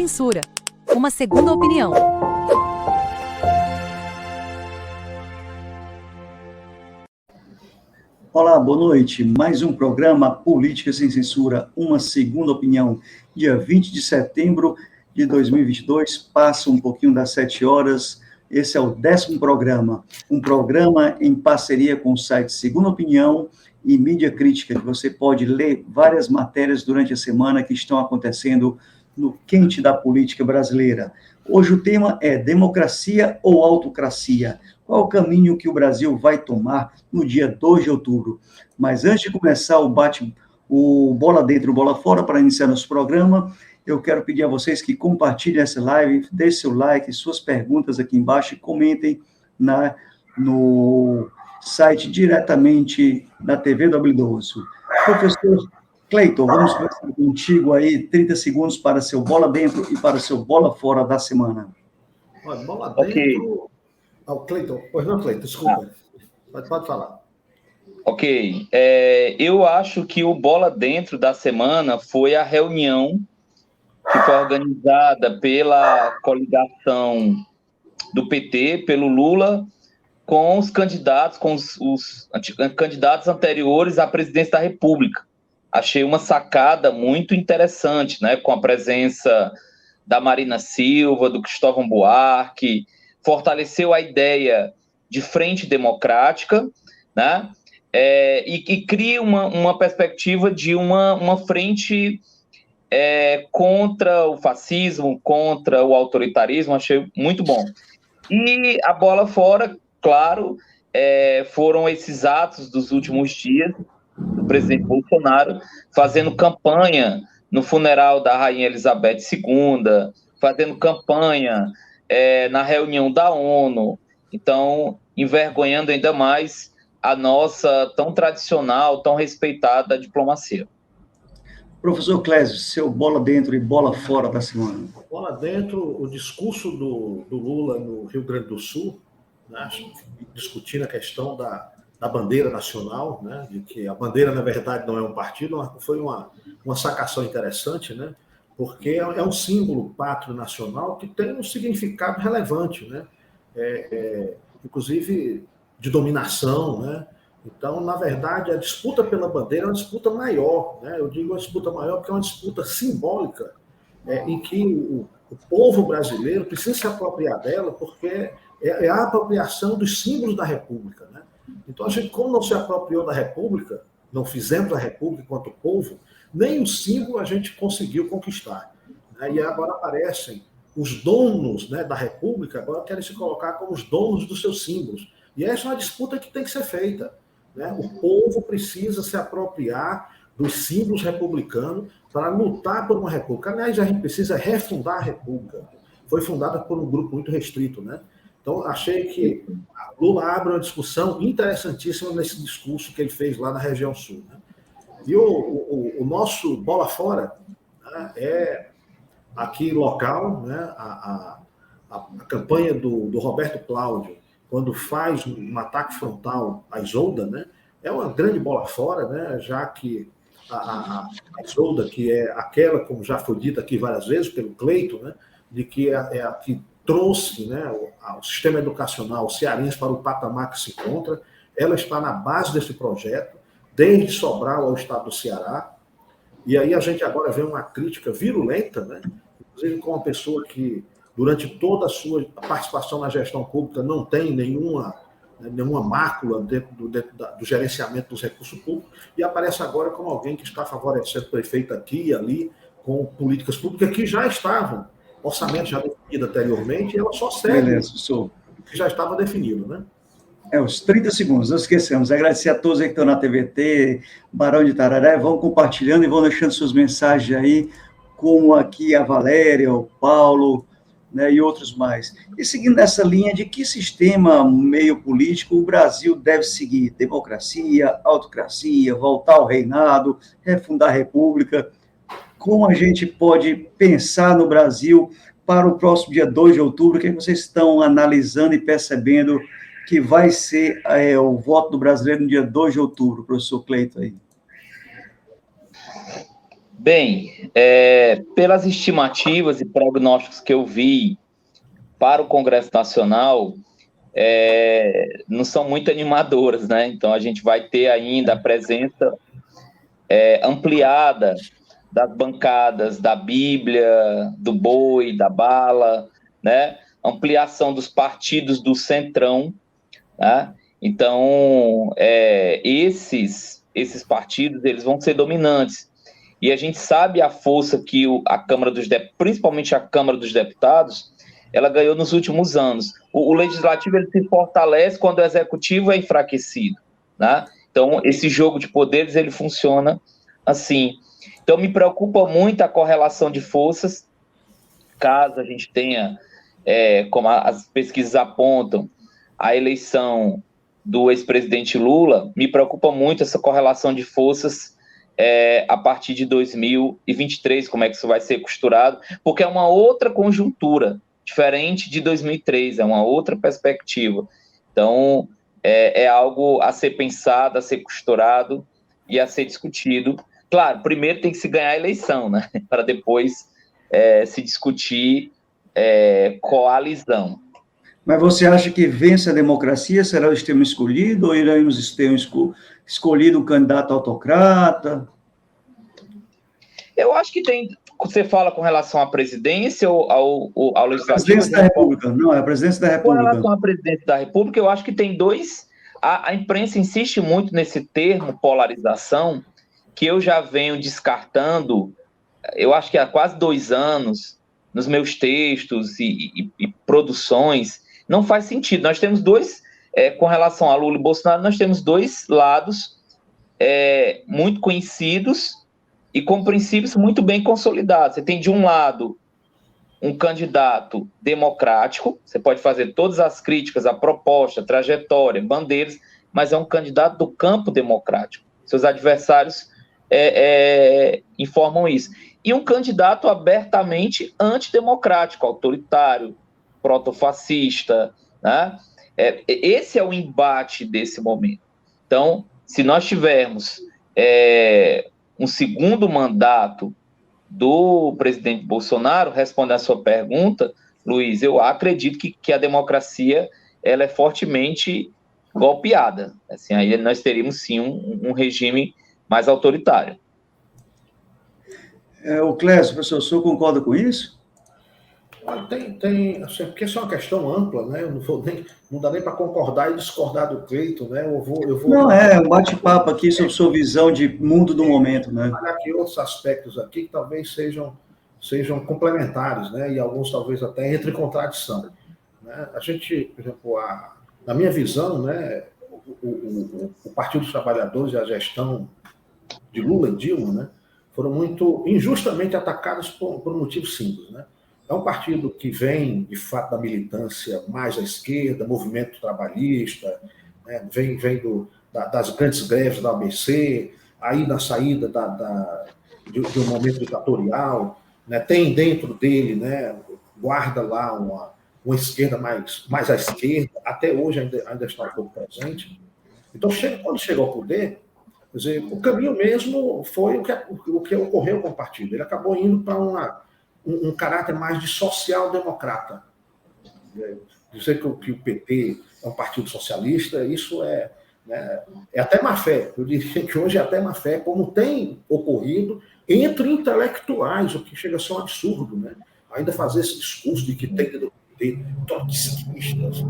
censura. Uma segunda opinião. Olá, boa noite. Mais um programa Política Sem Censura, uma segunda opinião. Dia 20 de setembro de 2022, passa um pouquinho das 7 horas. Esse é o 10º programa, um programa em parceria com o site Segunda Opinião e Mídia Crítica, que você pode ler várias matérias durante a semana que estão acontecendo no quente da política brasileira. Hoje o tema é democracia ou autocracia? Qual o caminho que o Brasil vai tomar no dia 2 de outubro? Mas antes de começar o Bola Dentro, Bola Fora, para iniciar nosso programa, eu quero pedir a vocês que compartilhem essa live, deixem seu like, suas perguntas aqui embaixo e comentem no site diretamente da TV W12. Professor Cleiton, vamos começar contigo aí, 30 segundos para seu Bola Dentro e para seu Bola Fora da semana. Olha, Bola Dentro... Okay. Cleiton, pois não, Cleiton, desculpa. Pode falar. Ok. Eu acho que o Bola Dentro da semana foi a reunião que foi organizada pela coligação do PT, pelo Lula, com os candidatos, com os candidatos anteriores à presidência da República. Achei uma sacada muito interessante, né? Com a presença da Marina Silva, do Cristóvão Buarque, fortaleceu a ideia de frente democrática, né? E cria uma perspectiva de uma frente contra o fascismo, contra o autoritarismo. Achei muito bom. E a bola fora, claro, foram esses atos dos últimos dias do presidente Bolsonaro fazendo campanha no funeral da Rainha Elizabeth II, fazendo campanha na reunião da ONU, então envergonhando ainda mais a nossa tão tradicional, tão respeitada diplomacia. Professor Clésio, seu Bola Dentro e Bola Fora da semana. Bola Dentro, o discurso do Lula no Rio Grande do Sul, né, discutindo a questão da bandeira nacional, né, de que a bandeira, na verdade, não é um partido, foi uma sacação interessante, né, porque é um símbolo pátrio nacional que tem um significado relevante, né, inclusive de dominação, né. Então, na verdade, a disputa pela bandeira é uma disputa maior, né? Eu digo uma disputa maior porque é uma disputa simbólica, em que o povo brasileiro precisa se apropriar dela, porque é a apropriação dos símbolos da República, né? Então, a gente, como não se apropriou da República, não fizemos a República enquanto povo, nem o símbolo a gente conseguiu conquistar, né? E agora aparecem os donos, né, da República, agora querem se colocar como os donos dos seus símbolos. E essa é uma disputa que tem que ser feita. O povo precisa se apropriar dos símbolos republicanos para lutar por uma república. Aliás, a gente precisa refundar a república. Foi fundada por um grupo muito restrito, né? Então, achei que Lula abre uma discussão interessantíssima nesse discurso que ele fez lá na região sul, né? E o nosso Bola Fora, né, é aqui local, né? A campanha do Roberto Cláudio, quando faz um ataque frontal à Isolda, né, é uma grande bola fora, né, já que a Isolda, que é aquela, como já foi dito aqui várias vezes pelo Cleiton, né, de que é a que trouxe, né, o sistema educacional cearense para o patamar que se encontra, ela está na base desse projeto, desde Sobral ao estado do Ceará, e aí a gente agora vê uma crítica virulenta, né, inclusive com uma pessoa que durante toda a sua participação na gestão pública, não tem nenhuma mácula dentro do gerenciamento dos recursos públicos, e aparece agora como alguém que está favorecendo o prefeito aqui e ali, com políticas públicas que já estavam, orçamento já definido anteriormente, e ela só segue o que já estava definido, né? Os 30 segundos, não esquecemos. Agradecer a todos aí que estão na TVT, Barão de Tararé, vão compartilhando e vão deixando suas mensagens aí, como aqui a Valéria, o Paulo, né, e outros mais. E seguindo nessa linha de que sistema meio político o Brasil deve seguir? Democracia, autocracia, voltar ao reinado, refundar a república? Como a gente pode pensar no Brasil para o próximo dia 2 de outubro? O que vocês estão analisando e percebendo que vai ser o voto do brasileiro no dia 2 de outubro, professor Cleiton aí? Bem, pelas estimativas e prognósticos que eu vi para o Congresso Nacional, não são muito animadoras, né? Então, a gente vai ter ainda a presença ampliada das bancadas da Bíblia, do Boi, da Bala, né? Ampliação dos partidos do Centrão, né? Então, esses partidos, eles vão ser dominantes. E a gente sabe a força que a Câmara dos Deputados, principalmente a Câmara dos Deputados, ela ganhou nos últimos anos. O Legislativo, ele se fortalece quando o Executivo é enfraquecido, né? Então, esse jogo de poderes, ele funciona assim. Então, me preocupa muito a correlação de forças, caso a gente tenha, como as pesquisas apontam, a eleição do ex-presidente Lula, me preocupa muito essa correlação de forças a partir de 2023, como é que isso vai ser costurado, porque é uma outra conjuntura, diferente de 2003, é uma outra perspectiva. Então, é algo a ser pensado, a ser costurado e a ser discutido. Claro, primeiro tem que se ganhar a eleição, né? Para depois se discutir coalizão. Mas você acha que vence a democracia? Será o extremo escolhido ou iremos ter escolhido um candidato autocrata? Eu acho que tem. Você fala com relação à presidência ou ao legislativo? A presidência da República. Não, é a presidência da República. Com relação à presidência da República, eu acho que tem dois. A imprensa insiste muito nesse termo polarização, que eu já venho descartando, eu acho que há quase 2 anos, nos meus textos e produções. Não faz sentido. Nós temos dois, com relação a Lula e Bolsonaro, nós temos dois lados muito conhecidos e com princípios muito bem consolidados. Você tem, de um lado, um candidato democrático, você pode fazer todas as críticas à proposta, trajetória, bandeiras, mas é um candidato do campo democrático. Seus adversários informam isso. E um candidato abertamente antidemocrático, autoritário, protofascista, né? Esse é o embate desse momento. Então, se nós tivermos um segundo mandato do presidente Bolsonaro, respondendo a sua pergunta, Luiz, eu acredito que a democracia ela é fortemente golpeada. Assim, aí nós teríamos, sim, um regime mais autoritário. O Clécio, professor, o senhor concorda com isso? Tem, assim, porque isso é uma questão ampla, né? Não dá nem para concordar e discordar do Cleiton, né? Eu vou Não, um bate-papo aqui sobre sua visão de mundo do momento, né? Olha aqui outros aspectos aqui que talvez sejam complementares, né? E alguns talvez até entrem em contradição. Né? A gente, por exemplo, na minha visão, né? O Partido dos Trabalhadores e a gestão de Lula e Dilma, né? Foram muito injustamente atacados por um motivo simples, né? É um partido que vem, de fato, da militância mais à esquerda, movimento trabalhista, né? vem das grandes greves da ABC, aí na saída de um momento ditatorial, né? Tem dentro dele, né? Guarda lá uma esquerda mais à esquerda, até hoje ainda está um pouco presente. Então, quando chega ao poder, quer dizer, o caminho mesmo foi o que ocorreu com o partido. Ele acabou indo para um caráter mais de social-democrata. Dizer que o PT é um partido socialista, isso é até má fé. Eu diria que hoje é até má fé, como tem ocorrido entre intelectuais, o que chega a ser um absurdo, né? Ainda fazer esse discurso de que tem do PT trotskistas,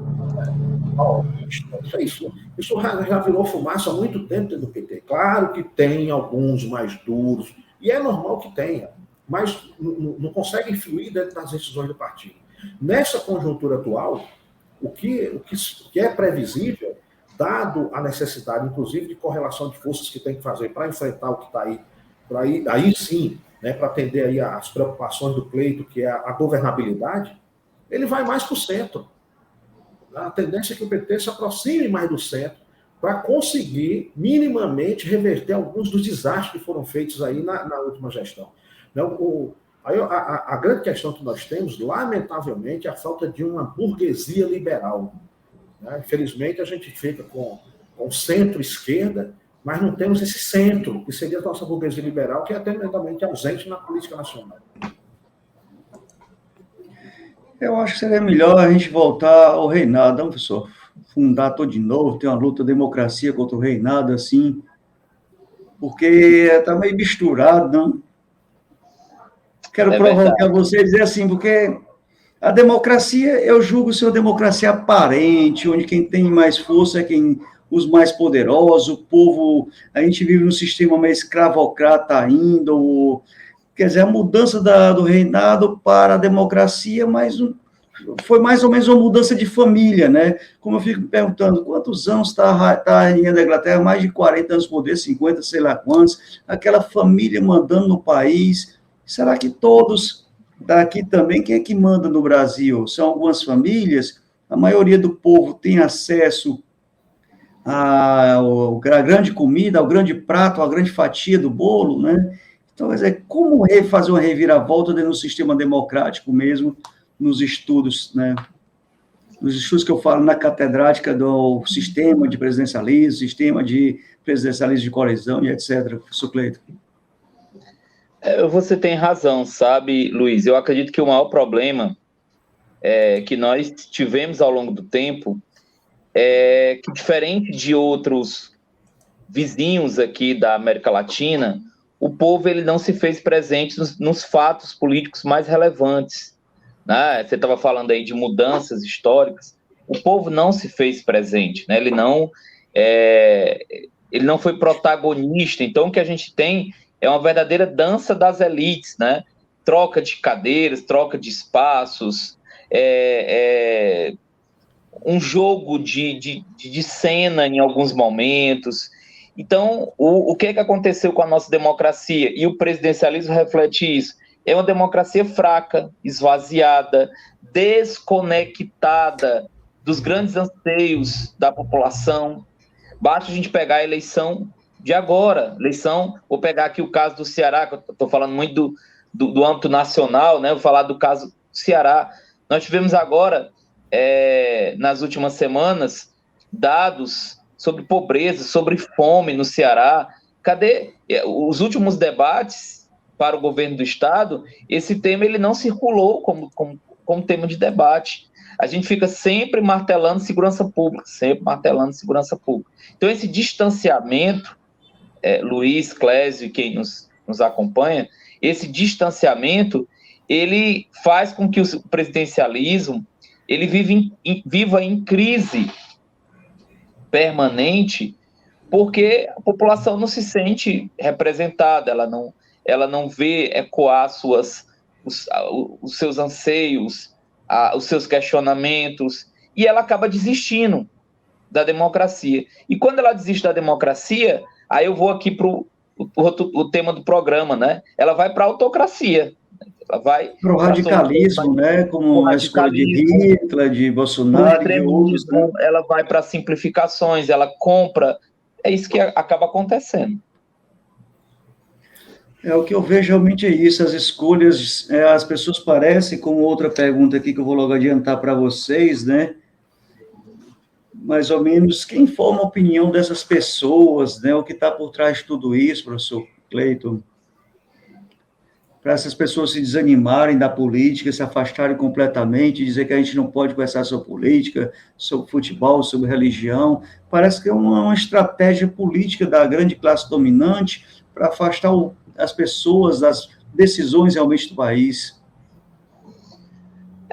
isso já virou fumaça há muito tempo dentro do PT. Claro que tem alguns mais duros, e é normal que tenha, mas não consegue influir dentro das decisões do partido. Nessa conjuntura atual, o que é previsível, dado a necessidade, inclusive, de correlação de forças que tem que fazer para enfrentar o que está aí, aí sim, né, para atender aí as preocupações do pleito, que é a governabilidade, ele vai mais para o centro. A tendência é que o PT se aproxime mais do centro para conseguir minimamente reverter alguns dos desastres que foram feitos aí na última gestão. A grande questão que nós temos, lamentavelmente, é a falta de uma burguesia liberal. Infelizmente, a gente fica com centro-esquerda mas não temos esse centro, que seria a nossa burguesia liberal, que é tremendamente ausente na política nacional. Eu acho que seria melhor a gente voltar ao reinado, não, professor? Fundar tudo de novo, ter uma luta democracia contra o reinado, assim, porque está meio misturado, não? Quero provocar você e dizer assim, porque a democracia, eu julgo ser uma democracia aparente, onde quem tem mais força é quem, os mais poderosos, o povo, a gente vive num sistema meio escravocrata ainda, quer dizer, a mudança do reinado para a democracia, mas foi mais ou menos uma mudança de família, né? Como eu fico me perguntando, quantos anos está a rainha da Inglaterra? Mais de 40 anos de poder, 50, sei lá quantos, aquela família mandando no país. Será que todos daqui também, quem é que manda no Brasil? São algumas famílias, a maioria do povo tem acesso à grande comida, ao grande prato, à grande fatia do bolo, né? Então, quer dizer, como fazer uma reviravolta dentro do sistema democrático mesmo, nos estudos, né? Nos estudos que eu falo na catedrática do sistema de presidencialismo, sistema de presidencialismo de coalizão e etc., professor Cleiton. Você tem razão, sabe, Luiz? Eu acredito que o maior problema que nós tivemos ao longo do tempo é que, diferente de outros vizinhos aqui da América Latina, o povo ele não se fez presente nos fatos políticos mais relevantes, né? Você estava falando aí de mudanças históricas, o povo não se fez presente, né? Ele não foi protagonista. Então, o que a gente tem é uma verdadeira dança das elites, né? Troca de cadeiras, troca de espaços, um jogo de cena em alguns momentos. Então, o que aconteceu com a nossa democracia? E o presidencialismo reflete isso. É uma democracia fraca, esvaziada, desconectada dos grandes anseios da população. Basta a gente pegar a eleição de agora. Vou pegar aqui o caso do Ceará, que eu estou falando muito do âmbito nacional, né? Vou falar do caso do Ceará. Nós tivemos agora, nas últimas semanas, dados sobre pobreza, sobre fome no Ceará. Cadê os últimos debates para o governo do Estado? Esse tema ele não circulou como tema de debate. A gente fica sempre martelando segurança pública, Então, esse distanciamento, Luiz, Clésio e quem nos acompanha, esse distanciamento, ele faz com que o presidencialismo ele viva em crise permanente, porque a população não se sente representada, ela não vê ecoar os seus anseios, os seus questionamentos, e ela acaba desistindo da democracia. E quando ela desiste da democracia, aí eu vou aqui para o tema do programa, né? Ela vai para a autocracia. Ela vai para o radicalismo, né? Como a escolha de Hitler, de Bolsonaro e de outros. Né? Ela vai para simplificações, ela compra. É isso que acaba acontecendo. O que eu vejo realmente é isso, as escolhas, as pessoas parecem, como outra pergunta aqui que eu vou logo adiantar para vocês, né? Mais ou menos, quem forma a opinião dessas pessoas, né? O que está por trás de tudo isso, professor Cleiton? Para essas pessoas se desanimarem da política, se afastarem completamente, dizer que a gente não pode conversar sobre política, sobre futebol, sobre religião. Parece que é uma estratégia política da grande classe dominante para afastar as pessoas das decisões realmente do país.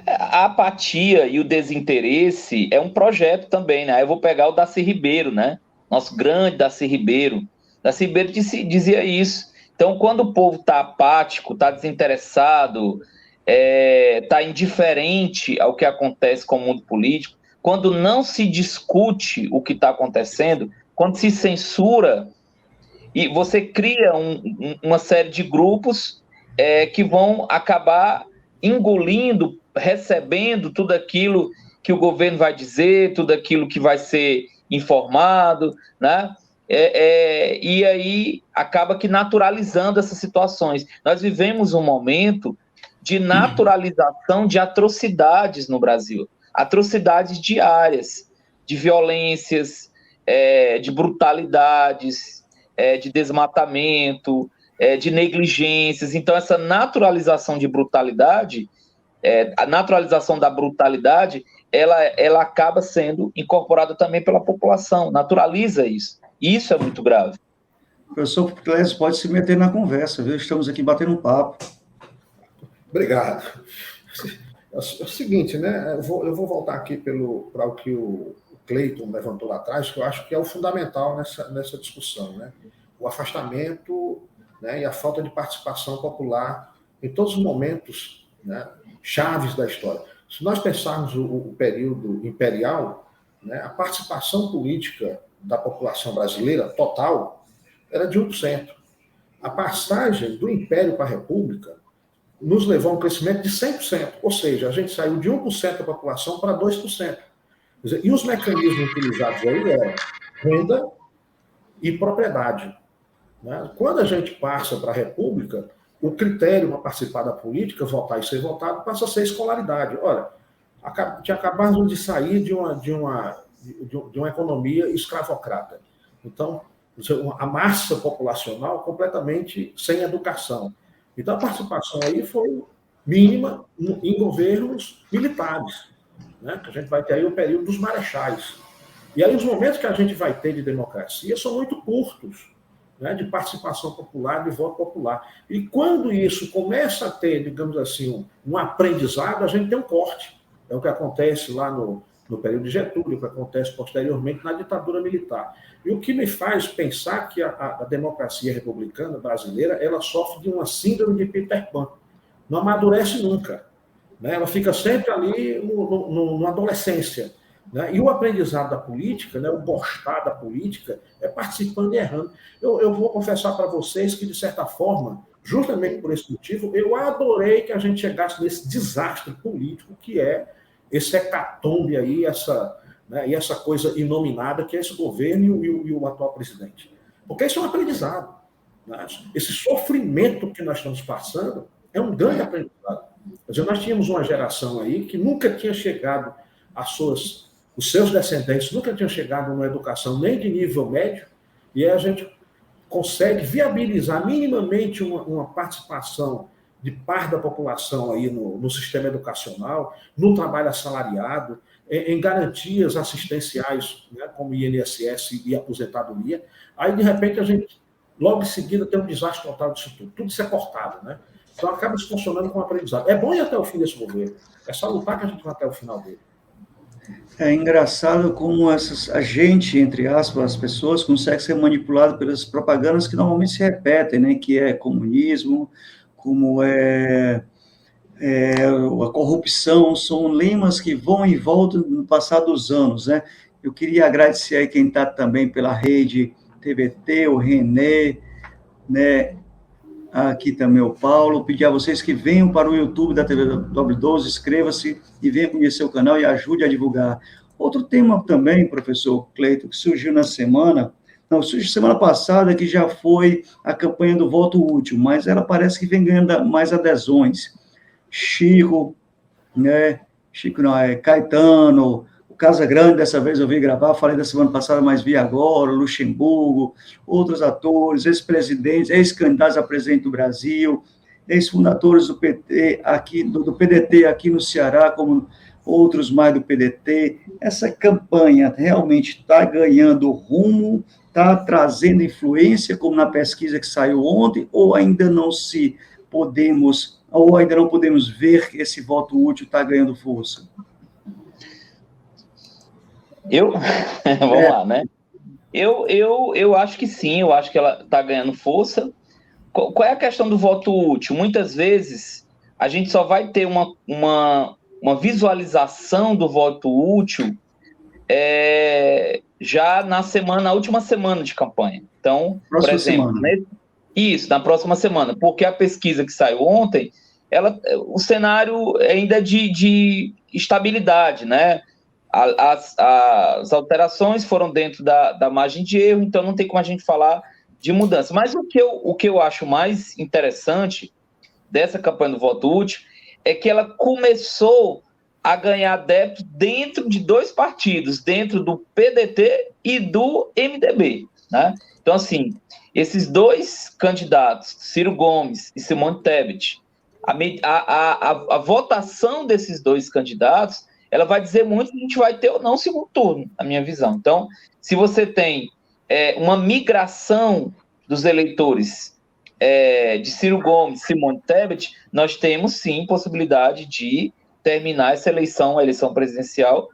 A apatia e o desinteresse é um projeto também, né? Eu vou pegar o Darcy Ribeiro, né? Nosso grande Darcy Ribeiro. Darcy Ribeiro dizia isso. Então, quando o povo está apático, está desinteressado, está indiferente ao que acontece com o mundo político, quando não se discute o que está acontecendo, quando se censura, e você cria uma série de grupos que vão acabar engolindo, recebendo tudo aquilo que o governo vai dizer, tudo aquilo que vai ser informado, né? E aí acaba que naturalizando essas situações. Nós vivemos um momento de naturalização de atrocidades no Brasil, atrocidades diárias, de violências, de brutalidades, de desmatamento, de negligências. Então, essa naturalização de brutalidade, a naturalização da brutalidade, ela acaba sendo incorporada também pela população, naturaliza isso. Isso é muito grave. Professor Clésio, pode se meter na conversa, viu? Estamos aqui batendo um papo. Obrigado. É o seguinte, né? Eu vou voltar aqui para o que o Cleiton levantou lá atrás, que eu acho que é o fundamental nessa discussão, né? O afastamento, né, e a falta de participação popular em todos os momentos, né, chaves da história. Se nós pensarmos o período imperial, né, a participação política da população brasileira total era de 1%. A passagem do Império para a República nos levou a um crescimento de 100%, ou seja, a gente saiu de 1% da população para 2%. Quer dizer, e os mecanismos utilizados aí eram renda e propriedade. Né? Quando a gente passa para a República, o critério para participar da política, votar e ser votado, passa a ser escolaridade. Olha, acabamos de sair de uma economia escravocrata. Então, a massa populacional completamente sem educação. Então, a participação aí foi mínima em governos militares, né? Que a gente vai ter aí o período dos marechais. E aí os momentos que a gente vai ter de democracia são muito curtos, né? De participação popular, de voto popular. E quando isso começa a ter, digamos assim, um aprendizado, a gente tem um corte. É o que acontece lá no período de Getúlio, o que acontece posteriormente na ditadura militar. E o que me faz pensar que a democracia republicana brasileira, ela sofre de uma síndrome de Peter Pan. Não amadurece nunca, né? Ela fica sempre ali na adolescência. Né? E o aprendizado da política, né, o gostar da política, é participando e errando. Eu vou confessar para vocês que, de certa forma, justamente por esse motivo, eu adorei que a gente chegasse nesse desastre político que é esse hecatombe aí, essa coisa inominada que é esse governo e o atual presidente. Porque isso é um aprendizado. Né? Esse sofrimento que nós estamos passando é um grande aprendizado. Quer dizer, nós tínhamos uma geração aí que nunca tinha chegado os seus descendentes nunca tinham chegado numa educação nem de nível médio, e aí a gente consegue viabilizar minimamente uma participação de parte da população aí no sistema educacional, no trabalho assalariado, em garantias assistenciais, né, como INSS e aposentadoria. Aí, de repente, a gente, logo em seguida, tem um desastre total disso tudo. Tudo isso é cortado, né? Então, acaba se funcionando como aprendizado. É bom ir até o fim desse governo. É só lutar que a gente vai até o final dele. É engraçado como a gente, entre aspas, as pessoas, consegue ser manipulado pelas propagandas que normalmente se repetem, né? Que é comunismo, como a corrupção, são lemas que vão e voltam no passar dos anos, né? Eu queria agradecer aí quem está também pela rede TVT, o Renê, né? Aqui também o Paulo, pedir a vocês que venham para o YouTube da TV W12, inscreva-se e venha conhecer o canal e ajude a divulgar. Outro tema também, professor Cleiton, que surgiu semana passada, que já foi a campanha do voto útil, mas ela parece que vem ganhando mais adesões. Chico, né? Caetano, o Casagrande, dessa vez eu vi gravar, falei da semana passada, mas vi agora, Luxemburgo, outros atores, ex-presidentes, ex-candidatos a presidente do Brasil, ex-fundadores do PT aqui, do PDT aqui no Ceará, como outros mais do PDT. Essa campanha realmente está ganhando rumo, está trazendo influência, como na pesquisa que saiu ontem, ou ainda não podemos ver que esse voto útil está ganhando força? Vamos lá, né? Eu acho que sim, eu acho que ela está ganhando força. Qual é a questão do voto útil? Muitas vezes a gente só vai ter uma visualização do voto útil já na última semana de campanha. Então, por exemplo, na próxima semana, porque a pesquisa que saiu ontem, o cenário ainda é de estabilidade, né? As alterações foram dentro da margem de erro, então não tem como a gente falar de mudança. Mas o que eu acho mais interessante dessa campanha do voto útil é que ela começou a ganhar adeptos dentro de dois partidos, dentro do PDT e do MDB, né? Então, assim, esses dois candidatos, Ciro Gomes e Simone Tebet, a votação desses dois candidatos, ela vai dizer muito se a gente vai ter ou não segundo turno, na minha visão. Então, se você tem uma migração dos eleitores de Ciro Gomes, Simone Tebet, nós temos sim possibilidade de terminar essa eleição, a eleição presidencial,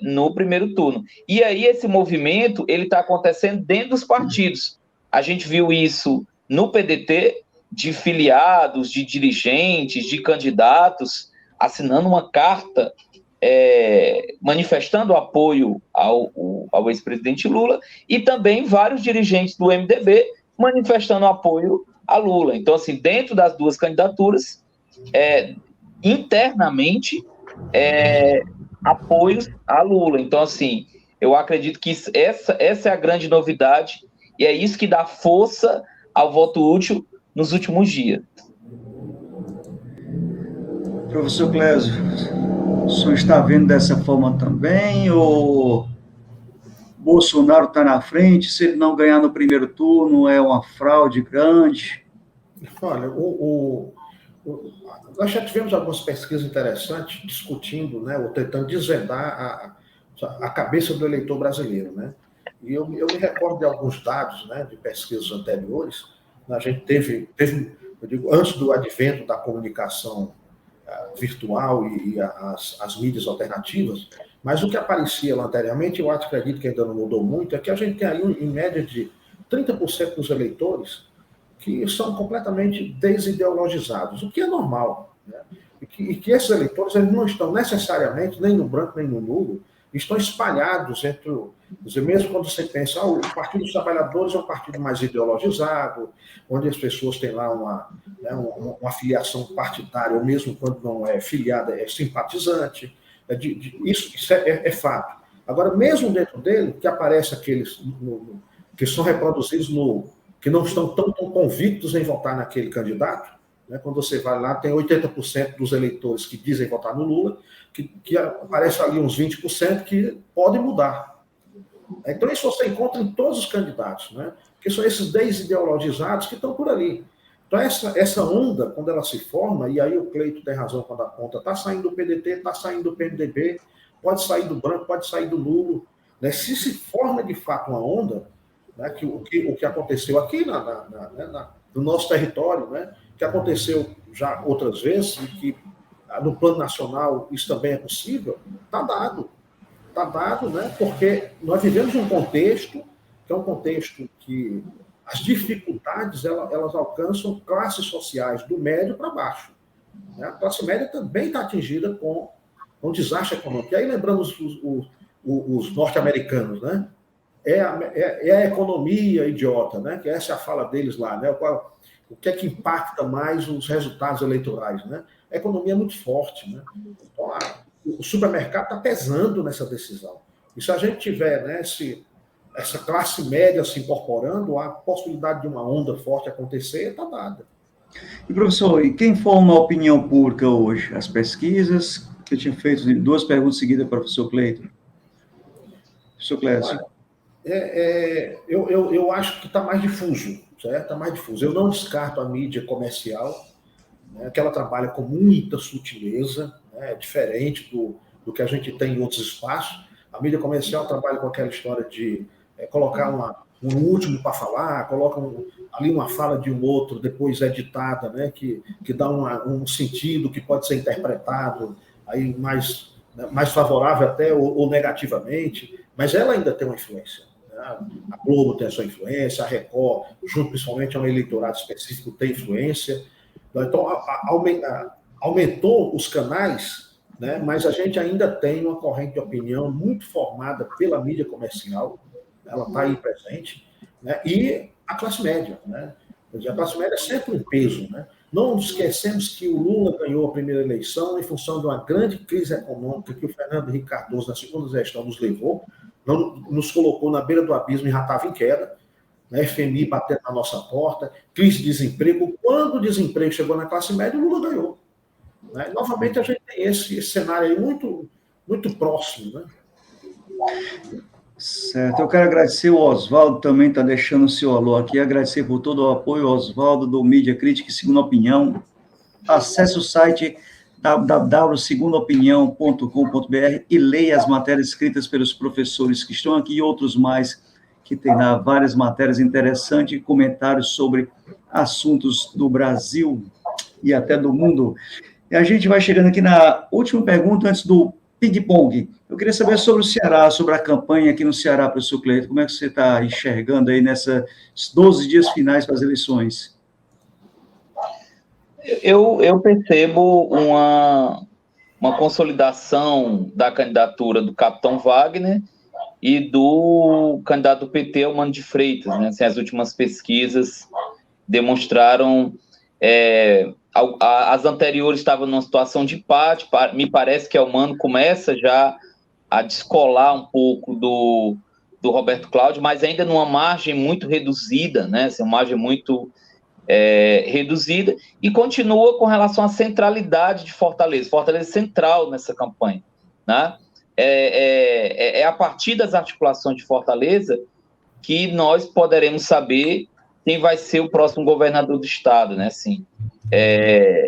no primeiro turno. E aí esse movimento ele está acontecendo dentro dos partidos. A gente viu isso no PDT, de filiados, de dirigentes, de candidatos, assinando uma carta manifestando apoio ao ex-presidente Lula, e também vários dirigentes do MDB manifestando apoio a Lula. Então, assim, dentro das duas candidaturas, internamente, apoios a Lula. Então, assim, eu acredito que essa é a grande novidade, e é isso que dá força ao voto útil nos últimos dias. Professor Clésio, o senhor está vendo dessa forma também, ou Bolsonaro está na frente, se ele não ganhar no primeiro turno, é uma fraude grande? Olha, nós já tivemos algumas pesquisas interessantes discutindo, né, ou tentando desvendar a cabeça do eleitor brasileiro, né? E eu me recordo de alguns dados, né, de pesquisas anteriores. A gente teve, eu digo, antes do advento da comunicação virtual e as mídias alternativas, mas o que aparecia lá anteriormente, eu acredito que ainda não mudou muito, é que a gente tem aí, em média, de 30% dos eleitores que são completamente desideologizados, o que é normal, né? E que esses eleitores eles não estão necessariamente nem no branco nem no nulo, estão espalhados entre, mesmo quando você pensa, o Partido dos Trabalhadores é um partido mais ideologizado, onde as pessoas têm lá uma filiação partidária, ou mesmo quando não é filiada, é simpatizante. Isso é fato. Agora, mesmo dentro dele, que aparecem aqueles que são reproduzidos que não estão tão convictos em votar naquele candidato, né? Quando você vai lá, tem 80% dos eleitores que dizem votar no Lula, que aparece ali uns 20% que podem mudar. Então, isso você encontra em todos os candidatos, né? Que são esses desideologizados que estão por ali. Então, essa onda, quando ela se forma, e aí o Cleito tem razão quando aponta, está saindo do PDT, está saindo do PMDB, pode sair do branco, pode sair do nulo, né? Se forma de fato uma onda, né, o que aconteceu aqui no nosso território, né, que aconteceu já outras vezes, e que no plano nacional isso também é possível, está dado, né, porque nós vivemos um contexto, que é um contexto que as dificuldades elas alcançam classes sociais do médio para baixo, né? A classe média também está atingida com um desastre econômico. E aí lembramos os norte-americanos, né? É a economia idiota, né? Que essa é a fala deles lá, né? O que é que impacta mais os resultados eleitorais, né? A economia é muito forte, né? Então, o supermercado está pesando nessa decisão. E se a gente tiver, né, essa classe média se incorporando, a possibilidade de uma onda forte acontecer está dada. E, professor, e quem forma a opinião pública hoje? As pesquisas, que eu tinha feito duas perguntas seguidas para o professor Cleiton. Professor Clécio. Eu acho que está mais difuso, certo? Está mais difuso. Eu não descarto a mídia comercial, né, que ela trabalha com muita sutileza, né, diferente do que a gente tem em outros espaços. A mídia comercial trabalha com aquela história de colocar um último para falar, coloca ali uma fala de um outro, depois editada, né, que dá um sentido que pode ser interpretado aí mais favorável até ou negativamente, mas ela ainda tem uma influência. A Globo tem a sua influência, a Record, junto principalmente a um eleitorado específico, tem influência. Então, aumentou os canais, né, mas a gente ainda tem uma corrente de opinião muito formada pela mídia comercial, ela está aí presente, né, e a classe média. Né? A classe média é sempre um peso. Né? Não esquecemos que o Lula ganhou a primeira eleição em função de uma grande crise econômica que o Fernando Henrique Cardoso, na segunda gestão, nos levou, nos colocou na beira do abismo e já estava em queda, né? FMI batendo na nossa porta, crise de desemprego. Quando o desemprego chegou na classe média, o Lula ganhou. Né? Novamente, a gente tem esse cenário aí muito, muito próximo. Né? Certo, eu quero agradecer o Oswaldo, também está deixando o seu alô aqui, agradecer por todo o apoio, Oswaldo, do Mídia Crítica e Segunda Opinião. Acesse o site www.segundaopinião.com.br e leia as matérias escritas pelos professores que estão aqui e outros mais, que tem lá várias matérias interessantes e comentários sobre assuntos do Brasil e até do mundo. E a gente vai chegando aqui na última pergunta, antes do ping-pong. Eu queria saber sobre o Ceará, sobre a campanha aqui no Ceará, professor Cleiton. Como é que você está enxergando aí nesses 12 dias finais para as eleições? Eu percebo uma consolidação da candidatura do capitão Wagner e do candidato do PT, Eumano de Freitas. Né? Assim, as últimas pesquisas demonstraram... as anteriores estavam numa situação de empate. Me parece que Eumano começa já a descolar um pouco do Roberto Cláudio, mas ainda numa margem muito reduzida, né? Assim, uma margem muito reduzida, e continua com relação à centralidade de Fortaleza. Fortaleza central nessa campanha. Né? A partir das articulações de Fortaleza que nós poderemos saber quem vai ser o próximo governador do estado, né? Assim,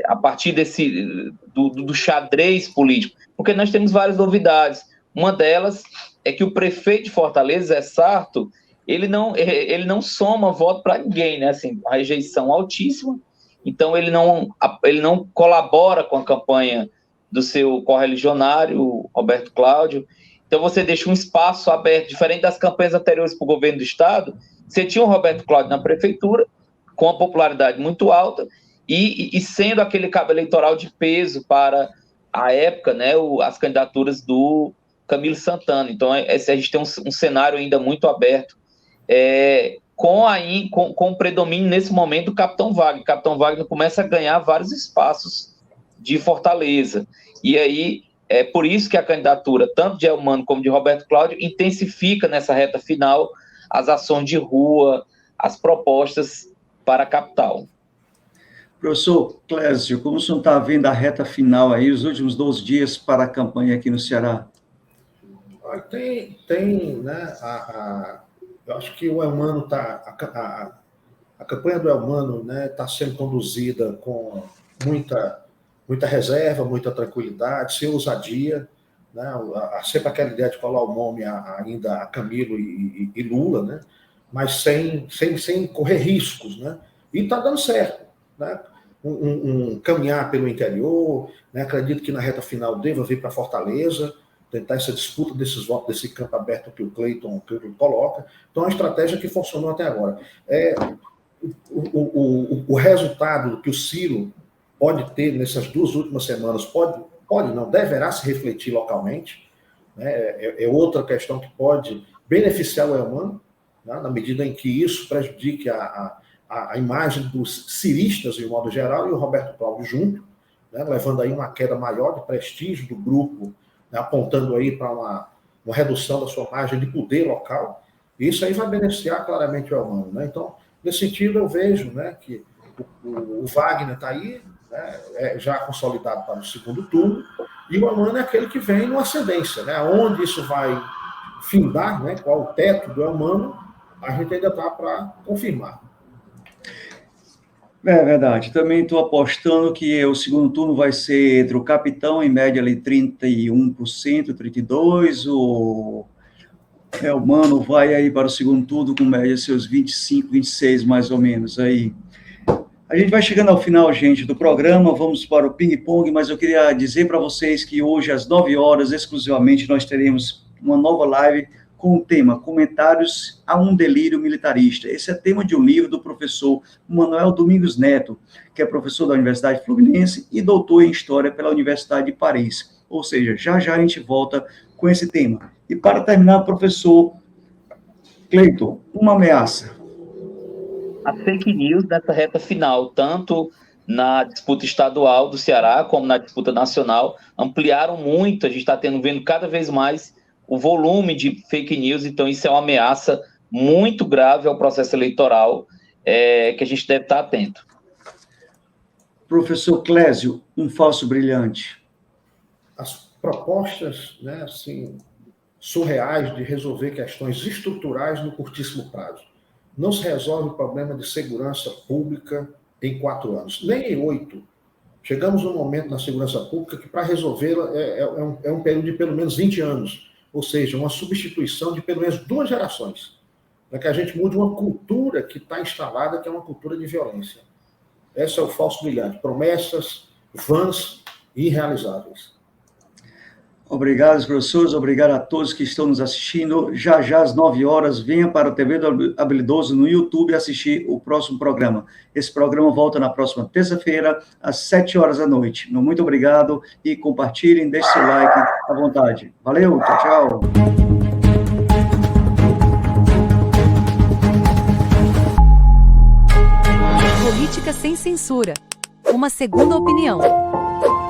a partir do xadrez político, porque nós temos várias novidades. Uma delas é que o prefeito de Fortaleza, Zé Sarto, ele não soma voto para ninguém, né? Assim, uma rejeição altíssima, então ele não colabora com a campanha do seu correligionário, Roberto Cláudio. Então você deixa um espaço aberto, diferente das campanhas anteriores para o governo do estado. Você tinha o Roberto Cláudio na prefeitura, com uma popularidade muito alta, e sendo aquele cabo eleitoral de peso para a época, né, as candidaturas do Camilo Santana. Então, a gente tem um cenário ainda muito aberto, com o predomínio, nesse momento, do capitão Wagner. O capitão Wagner começa a ganhar vários espaços de Fortaleza. E aí, é por isso que a candidatura, tanto de Eumano como de Roberto Cláudio, intensifica nessa reta final as ações de rua, as propostas para a capital. Professor Clésio, como o senhor está vendo a reta final aí, os últimos 12 dias para a campanha aqui no Ceará? Tem, né, eu acho que o Eumano está... A campanha do Eumano, né, está sendo conduzida com muita reserva, muita tranquilidade, sem ousadia, né, sempre aquela ideia de colar o nome ainda a Camilo e Lula, né, mas sem correr riscos, né, e está dando certo, né, caminhar pelo interior, né, acredito que na reta final deva vir para Fortaleza, tentar essa disputa desses votos, desse campo aberto que o Cleiton coloca. Então, é uma estratégia que funcionou até agora. O resultado que o Ciro pode ter nessas 2 últimas semanas, não, deverá se refletir localmente, né? É outra questão que pode beneficiar o Eumano, né? Na medida em que isso prejudique a imagem dos ciristas, de modo geral, e o Roberto Cláudio junto, né? Levando aí uma queda maior de prestígio do grupo, né? Apontando aí para uma redução da sua margem de poder local. Isso aí vai beneficiar claramente o Eumano, né? Então, nesse sentido, eu vejo, né, que o Wagner está aí, né, já consolidado para o segundo turno, e o Eumano é aquele que vem no ascendência, né? Onde isso vai findar, né, qual o teto do Eumano, a gente ainda está para confirmar. É verdade, também estou apostando que o segundo turno vai ser entre o capitão, em média, ali 31%, 32%, o Eumano vai aí para o segundo turno com média seus 25%, 26% mais ou menos aí. A gente vai chegando ao final, gente, do programa, vamos para o ping-pong, mas eu queria dizer para vocês que hoje, às 9 horas, exclusivamente, nós teremos uma nova live com o tema Comentários a um Delírio Militarista. Esse é tema de um livro do professor Manuel Domingos Neto, que é professor da Universidade Fluminense e doutor em História pela Universidade de Paris. Ou seja, já a gente volta com esse tema. E para terminar, professor Cleiton, uma ameaça. As fake news nessa reta final, tanto na disputa estadual do Ceará, como na disputa nacional, ampliaram muito. A gente está vendo cada vez mais o volume de fake news, então isso é uma ameaça muito grave ao processo eleitoral, que a gente deve estar atento. Professor Clésio, um falso brilhante. As propostas, né, assim, surreais de resolver questões estruturais no curtíssimo prazo. Não se resolve o problema de segurança pública em 4 anos, nem em 8. Chegamos num momento na segurança pública que, para resolvê-la, é um período de pelo menos 20 anos, ou seja, uma substituição de pelo menos 2 gerações, para que a gente mude uma cultura que está instalada, que é uma cultura de violência. Esse é o falso brilhante. Promessas vãs e irrealizáveis. Obrigado, professores. Obrigado a todos que estão nos assistindo. Já às 9 horas, venha para a TV do Habilidoso no YouTube assistir o próximo programa. Esse programa volta na próxima terça-feira, às 7 horas da noite. Muito obrigado e compartilhem, deixem seu like à vontade. Valeu, tchau, tchau. Política sem censura. Uma segunda opinião.